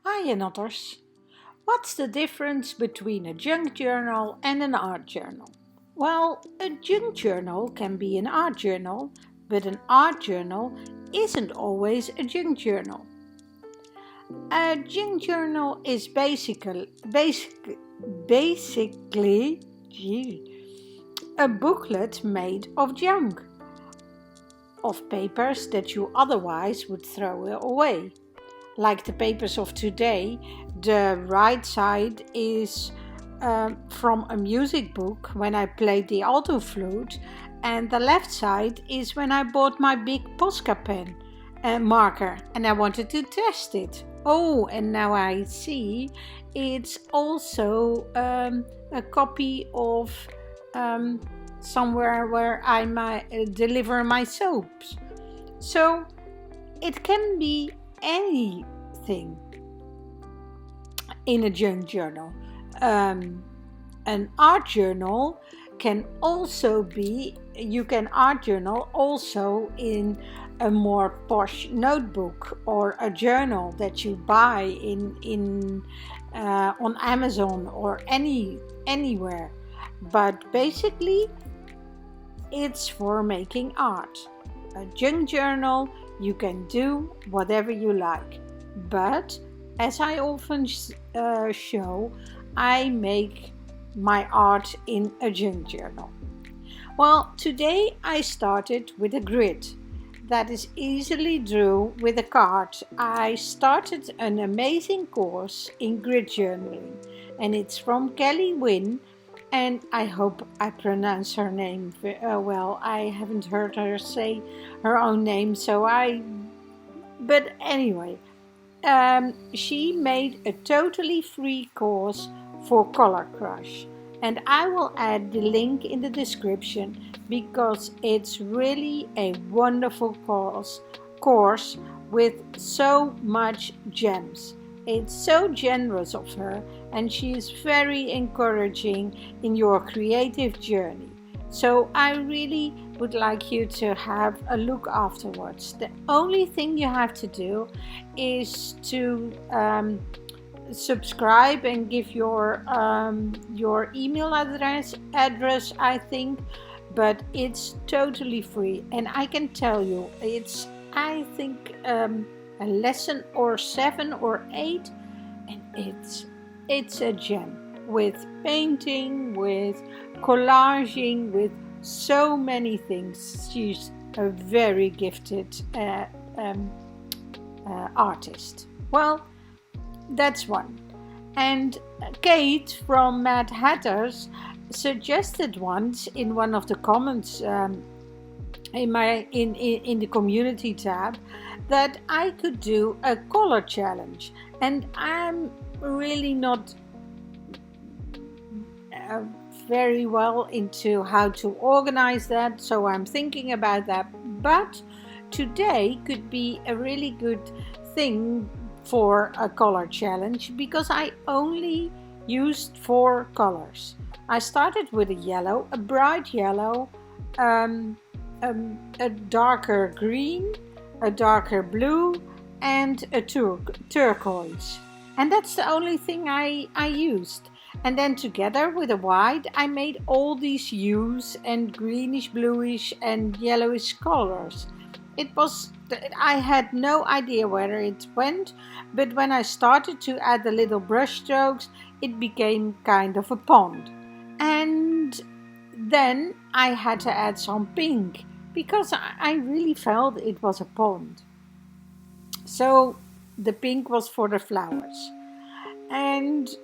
Hi, others. What's the difference between a junk journal and an art journal? Well, a junk journal can be an art journal, but an art journal isn't always a junk journal. A junk journal is basically a booklet made of junk, of papers that you otherwise would throw away. Like the papers of today, the right side is from a music book when I played the alto flute, and the left side is when I bought my big Posca pen marker and I wanted to test it. Oh, and now I see it's also a copy of somewhere where I might deliver my soaps. So it can be anything in a junk journal. An art journal can also be, you can art journal also in a more posh notebook or a journal that you buy on Amazon or anywhere. But basically, it's for making art. A junk journal, you can do whatever you like. But as I often show, I make my art in a junk journal. Well, today I started with a grid that is easily drew with a card. I started an amazing course in grid journaling, and it's from Kelly Wynn, and I hope I pronounce her name well. I haven't heard her say her own name, but anyway, she made a totally free course for Color Crush, and I will add the link in the description because it's really a wonderful course with so much gems. It's so generous of her, and she is very encouraging in your creative journey. So I really would like you to have a look afterwards. The only thing you have to do is to subscribe and give your email address, I think, but it's totally free. And I can tell you, it's, I think, a lesson or 7 or 8, and it's a gem with painting, with collaging, with so many things. She's a very gifted artist. Well, that's one. And Kate from Mad Hatters suggested once in one of the comments in the community tab that I could do a color challenge, and I'm really not very well into how to organize that, so I'm thinking about that. But today could be a really good thing for a color challenge because I only used 4 colors. I started with a yellow, a bright yellow, a darker green, a darker blue, and a turquoise. And that's the only thing I used. And then together with a white, I made all these hues and greenish, blueish, and yellowish colors. I had no idea where it went, but when I started to add the little brush strokes, it became kind of a pond. And then I had to add some pink because I really felt it was a pond. So the pink was for the flowers. And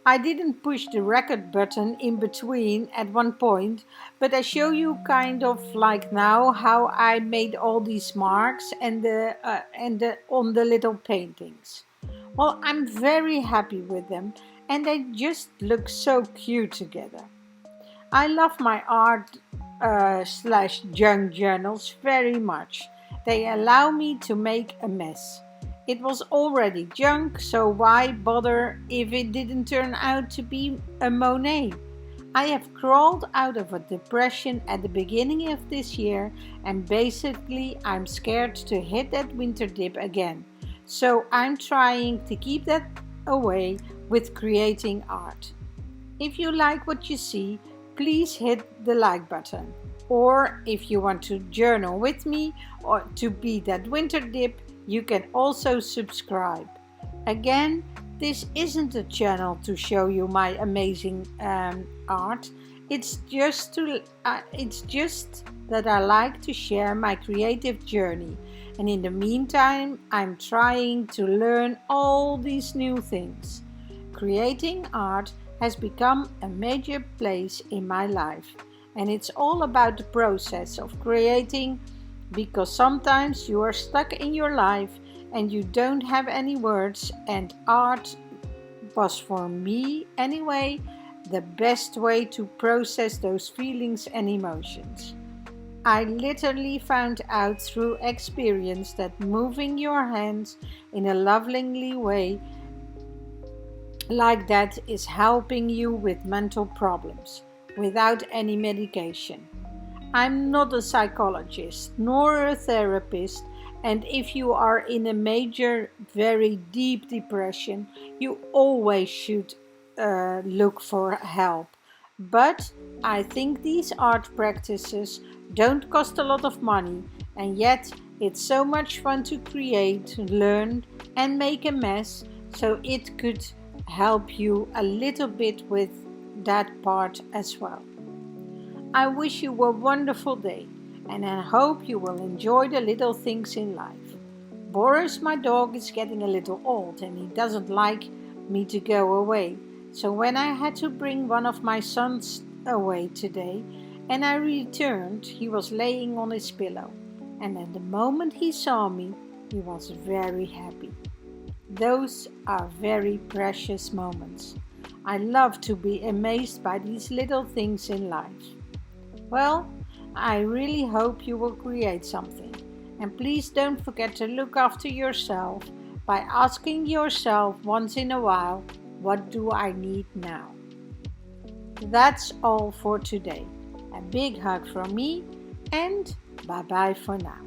I didn't push the record button in between at one point, but I show you kind of like now how I made all these marks and on the little paintings. Well, I'm very happy with them, and they just look so cute together. I love my art / junk journals very much. They allow me to make a mess. It was already junk, so why bother if it didn't turn out to be a Monet? I have crawled out of a depression at the beginning of this year, and basically I'm scared to hit that winter dip again. So I'm trying to keep that away with creating art. If you like what you see, please hit the like button. Or if you want to journal with me or to be that winter dip, you can also subscribe. Again, this isn't a channel to show you my amazing art. It's just that I like to share my creative journey. And in the meantime, I'm trying to learn all these new things. Creating art has become a major place in my life. And it's all about the process of creating, because sometimes you are stuck in your life and you don't have any words, and art was, for me anyway, the best way to process those feelings and emotions. I literally found out through experience that moving your hands in a lovingly way like that is helping you with mental problems without any medication. I'm not a psychologist nor a therapist, and if you are in a major, very deep depression, you always should look for help. But I think these art practices don't cost a lot of money, and yet it's so much fun to create, learn, and make a mess, so it could help you a little bit with that part as well. I wish you a wonderful day, and I hope you will enjoy the little things in life. Boris, my dog, is getting a little old and he doesn't like me to go away. So when I had to bring one of my sons away today and I returned, he was laying on his pillow. And at the moment he saw me, he was very happy. Those are very precious moments. I love to be amazed by these little things in life. Well, I really hope you will create something. And please don't forget to look after yourself by asking yourself once in a while, what do I need now? That's all for today. A big hug from me and bye-bye for now.